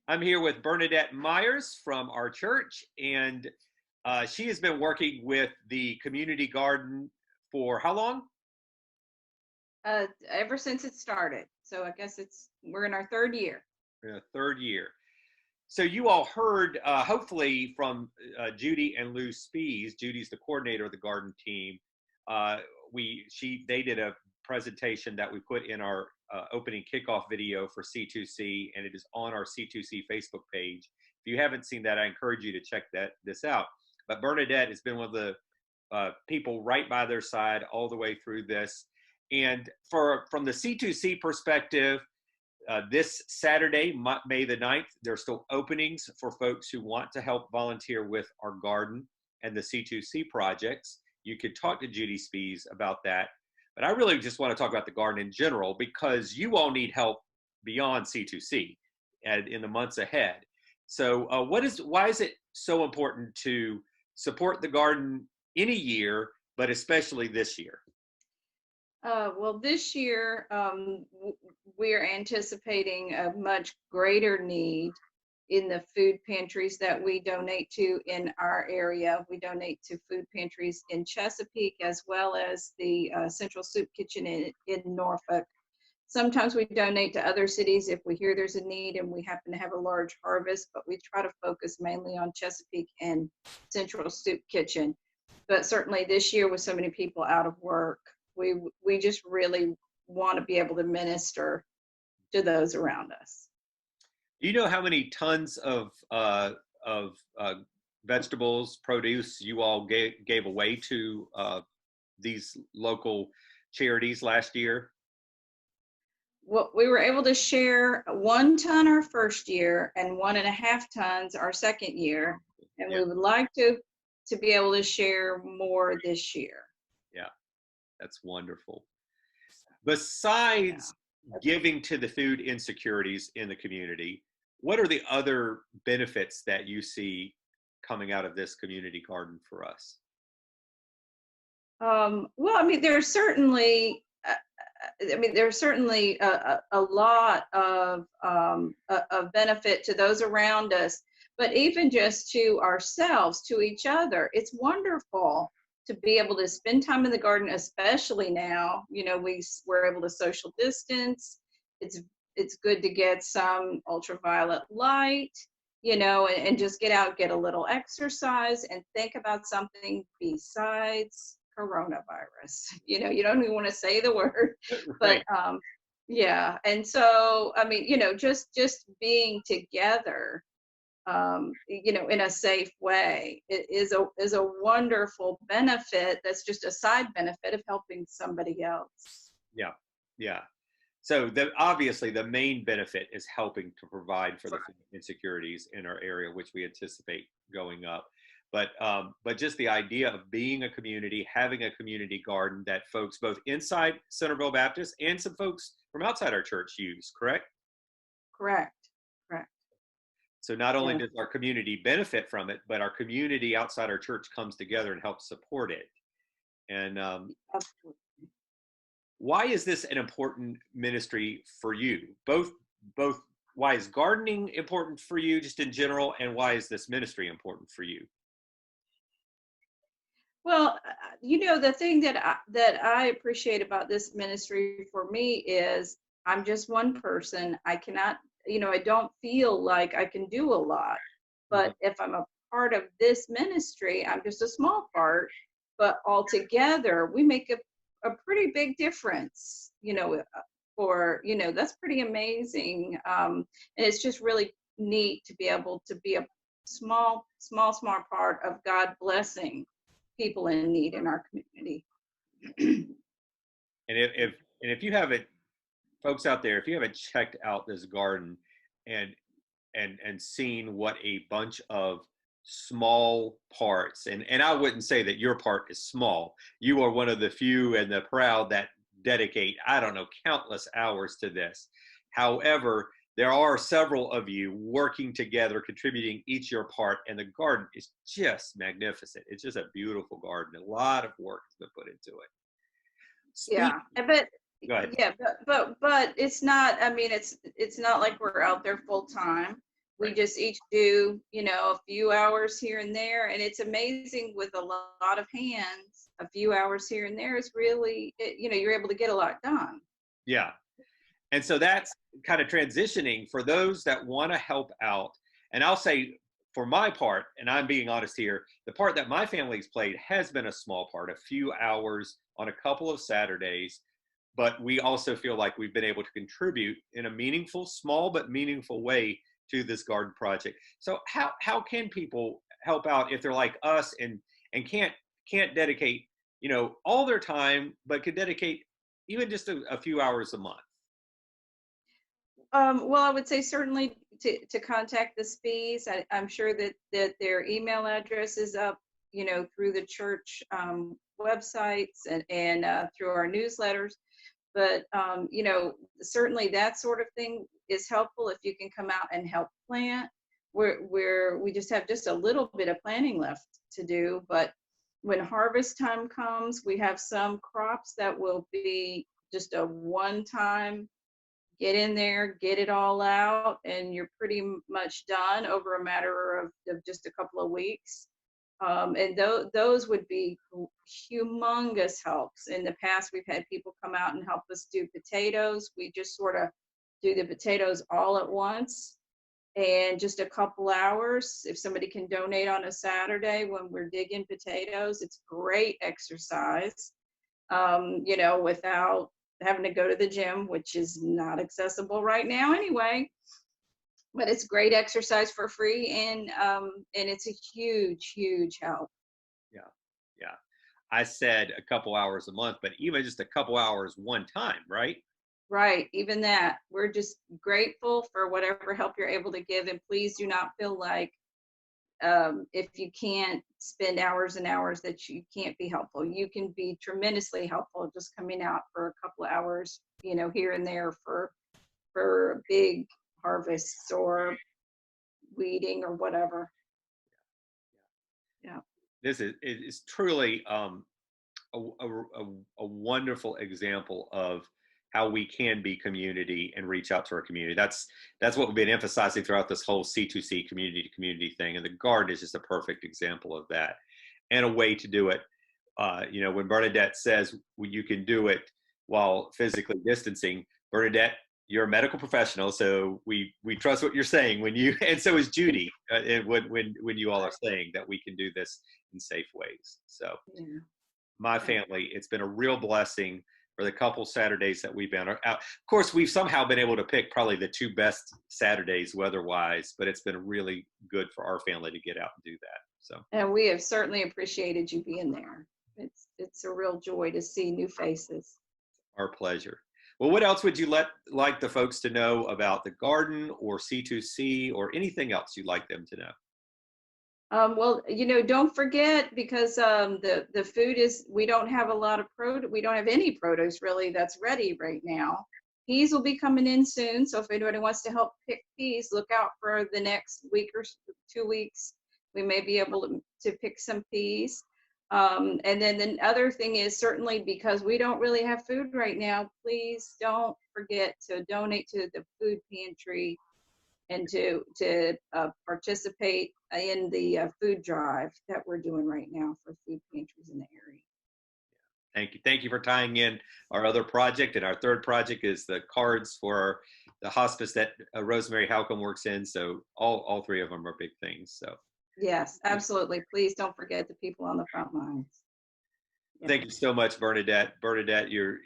I'm here with Bernadette Meyers from our church, and she has been working with the community garden for how long? Ever since it started. So I guess we're in our third year. Third year. So you all heard, hopefully, from Judy and Lou Spees. Judy's the coordinator of the garden team. They did a presentation that we put in our opening kickoff video for C2C, and it is on our C2C Facebook page. If you haven't seen that, I encourage you to check this out. But Bernadette has been one of the people right by their side all the way through this. And from the C2C perspective, this Saturday, May the 9th, there are still openings for folks who want to help volunteer with our garden and the C2C projects. You could talk to Judy Spees about that. But I really just want to talk about the garden in general, because you all need help beyond C2C and in the months ahead. So why is it so important to support the garden any year, but especially this year? Well, this year we're anticipating a much greater need in the food pantries that we donate to in our area. We donate to food pantries in Chesapeake, as well as the Central Soup Kitchen in Norfolk. Sometimes we donate to other cities if we hear there's a need and we happen to have a large harvest, but we try to focus mainly on Chesapeake and Central Soup Kitchen. But certainly this year, with so many people out of work, we just really want to be able to minister to those around us. Do you know how many tons of vegetables, produce you all gave away to these local charities last year? Well, we were able to share 1 ton our first year and 1.5 tons our second year, and we would like to be able to share more this year. Yeah, that's wonderful. Besides giving to the food insecurities in the community, what are the other benefits that you see coming out of this community garden for us? Well, I mean, there's certainly a lot of benefit to those around us, but even just to ourselves, to each other. It's wonderful to be able to spend time in the garden, especially now. You know, we're able to social distance. It's good to get some ultraviolet light, you know, and just get out, get a little exercise, and think about something besides coronavirus. You know, you don't even want to say the word, Right. but yeah. And so, I mean, you know, just being together, you know, in a safe way, it is a wonderful benefit. That's just a side benefit of helping somebody else. Yeah, yeah. So obviously the main benefit is helping to provide for the food insecurities in our area, which we anticipate going up. But just the idea of being a community, having a community garden that folks both inside Centerville Baptist and some folks from outside our church use, correct? Correct. So not only does our community benefit from it, but our community outside our church comes together and helps support it. And Absolutely. why is this an important ministry for you? Both, why is gardening important for you just in general, and why is this ministry important for you? Well, you know, the thing that I appreciate about this ministry for me is I'm just one person. I cannot, you know, I don't feel like I can do a lot. But if I'm a part of this ministry, I'm just a small part. But altogether, we make a pretty big difference, you know, you know, that's pretty amazing. And it's just really neat to be able to be a small part of God blessing people in need in our community. And if you haven't, folks out there, if you haven't checked out this garden and seen what a bunch of small parts, and I wouldn't say that your part is small. You are one of the few and the proud that dedicate, I don't know, countless hours to this. However, there are several of you working together, contributing each your part, and the garden is just magnificent. It's just a beautiful garden. A lot of work has been put into it. Yeah, Go ahead. but it's not. I mean, it's not like we're out there full time. we just each do, a few hours here and there. And it's amazing with a lot of hands, a few hours here and there is really, you're able to get a lot done. Yeah. And so that's kind of transitioning for those that want to help out. And I'll say, for my part, and I'm being honest here, the part that my family's played has been a small part, a few hours on a couple of Saturdays. But we also feel like we've been able to contribute in a meaningful, small but meaningful way to this garden project. So how can people help out if they're like us and can't dedicate, all their time, but could dedicate even just a few hours a month? Well, I would say certainly to contact the SPEs. I'm sure that their email address is up, through the church websites and through our newsletters. But, certainly that sort of thing is helpful if you can come out and help plant. We just have just a little bit of planting left to do. But when harvest time comes, we have some crops that will be just a one-time get in there, get it all out, and you're pretty much done over a matter of just a couple of weeks. And those would be humongous helps. In the past, we've had people come out and help us do potatoes. We just sort of do the potatoes all at once and just a couple hours. If somebody can donate on a Saturday when we're digging potatoes, it's great exercise, without having to go to the gym, which is not accessible right now anyway. But it's great exercise for free, and it's a huge help. Yeah. Yeah. I said a couple hours a month, but even just a couple hours one time, right? Right, even that. We're just grateful for whatever help you're able to give, and please do not feel like if you can't spend hours and hours that you can't be helpful. You can be tremendously helpful just coming out for a couple of hours, here and there for big harvests or weeding or whatever. Yeah. This is truly a wonderful example of how we can be community and reach out to our community. That's what we've been emphasizing throughout this whole C2C community to community thing. And the garden is just a perfect example of that and a way to do it. When Bernadette says you can do it while physically distancing, Bernadette, you're a medical professional, so we trust what you're saying and so is Judy, when you all are saying that we can do this in safe ways. So Yeah. my family, it's been a real blessing for the couple Saturdays that we've been out. Of course, we've somehow been able to pick probably the two best Saturdays weather-wise, but it's been really good for our family to get out and do that. So, And we have certainly appreciated you being there. It's a real joy to see new faces. our pleasure. Well, what else would you like the folks to know about the garden or C2C or anything else you'd like them to know? Well, don't forget, because the food we don't have a lot of we don't have any produce really that's ready right now. Peas will be coming in soon, so if anybody wants to help pick peas, look out for the next week or 2 weeks. We may be able to pick some peas. And then the other thing is, certainly because we don't really have food right now, please don't forget to donate to the food pantry and to participate in the food drive that we're doing right now for food pantries in the area. Thank you. Thank you for tying in our other project. And our third project is the cards for the hospice that Rosemary Halcomb works in. So all three of them are big things. So yes, absolutely. Please don't forget the people on the front lines. Yeah. Thank you so much, Bernadette. Bernadette, you're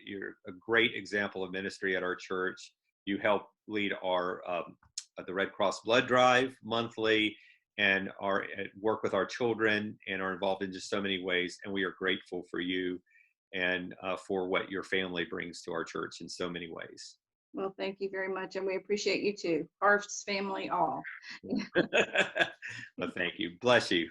a great example of ministry at our church. You help lead our the Red Cross blood drive monthly, and work with our children, and are involved in just so many ways. And we are grateful for you and for what your family brings to our church in so many ways. Well, thank you very much, and we appreciate you too. Harfst family all. Well, thank you. Bless you.